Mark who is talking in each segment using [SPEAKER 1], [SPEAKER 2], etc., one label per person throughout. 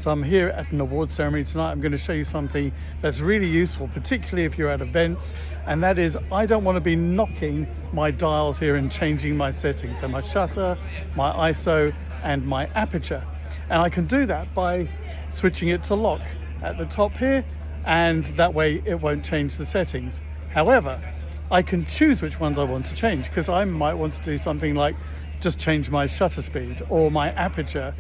[SPEAKER 1] So I'm here at an award ceremony tonight. I'm going to show you something that's really useful, particularly if you're at events, and that is I don't want to be knocking my dials here and changing my settings. So my shutter, my ISO, and my aperture. And I can do that by switching it to lock at the top here, and that way it won't change the settings. However, I can choose which ones I want to change, because I might want to do something like just change my shutter speed or my aperture,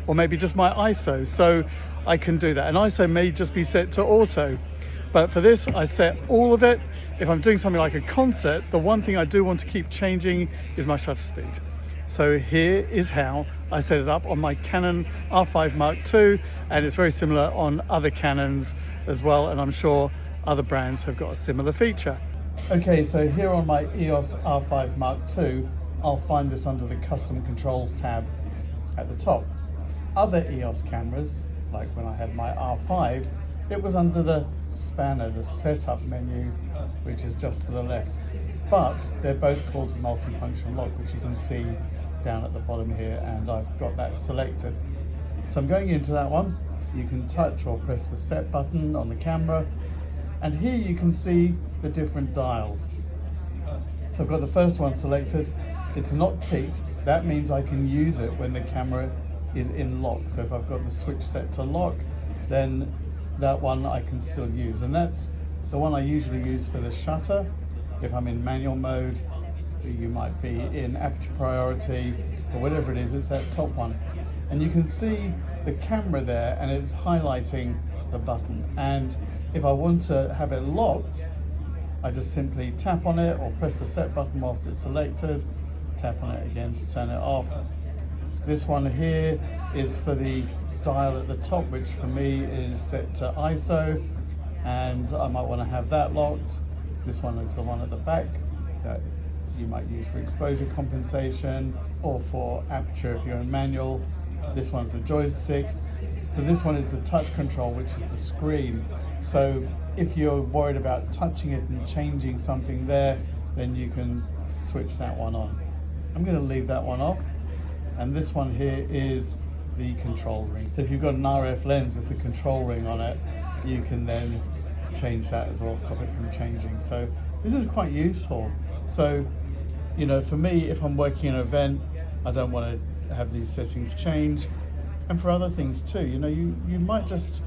[SPEAKER 1] or maybe just my ISO. So I can do that. And ISO may just be set to auto, but for this I set all of it. If I'm doing something like a concert, the one thing I do want to keep changing is my shutter speed. So here is how I set it up on my Canon R5 Mark II, and it's very similar on other Canons as well, and I'm sure other brands have got a similar feature. Okay, so here on my EOS R5 Mark II, I'll find this under the Custom Controls tab at the top. Other EOS cameras, like when I had my R5, it was under the spanner, the setup menu, which is just to the left. But they're both called multifunction lock, which you can see down at the bottom here, and I've got that selected. So I'm going into that one. You can touch or press the set button on the camera, and here you can see the different dials. So I've got the first one selected. It's not ticked. That means I can use it when the camera is in lock. So if I've got the switch set to lock, then that one I can still use. And that's the one I usually use for the shutter. If I'm in manual mode, you might be in aperture priority, or whatever it is, it's that top one. And you can see the camera there, and it's highlighting the button. And if I want to have it locked, I just simply tap on it or press the set button whilst it's selected, tap on it again to turn it off. This one here is for the dial at the top, which for me is set to ISO, and I might want to have that locked. This one is the one at the back that you might use for exposure compensation or for aperture if you're in manual. This one's the joystick. So this one is the touch control, which is the screen. So if you're worried about touching it and changing something there, then you can switch that one on. I'm going to leave that one off. And this one here is the control ring. So if you've got an RF lens with the control ring on it, you can then change that as well, stop it from changing. So this is quite useful. So, you know, for me, if I'm working in an event, I don't want to have these settings change. And for other things too, you know, you might just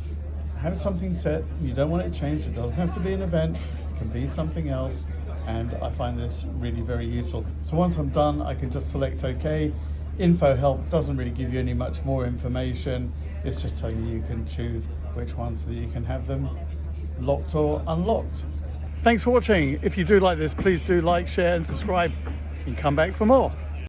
[SPEAKER 1] have something set, you don't want it changed. It doesn't have to be an event, it can be something else. And I find this really very useful. So once I'm done, I can just select OK. Info help doesn't really give you any much more information. It's just telling you can choose which ones so that you can have them locked or unlocked. Thanks for watching. If you do like this, please do like, share and subscribe, and come back for more.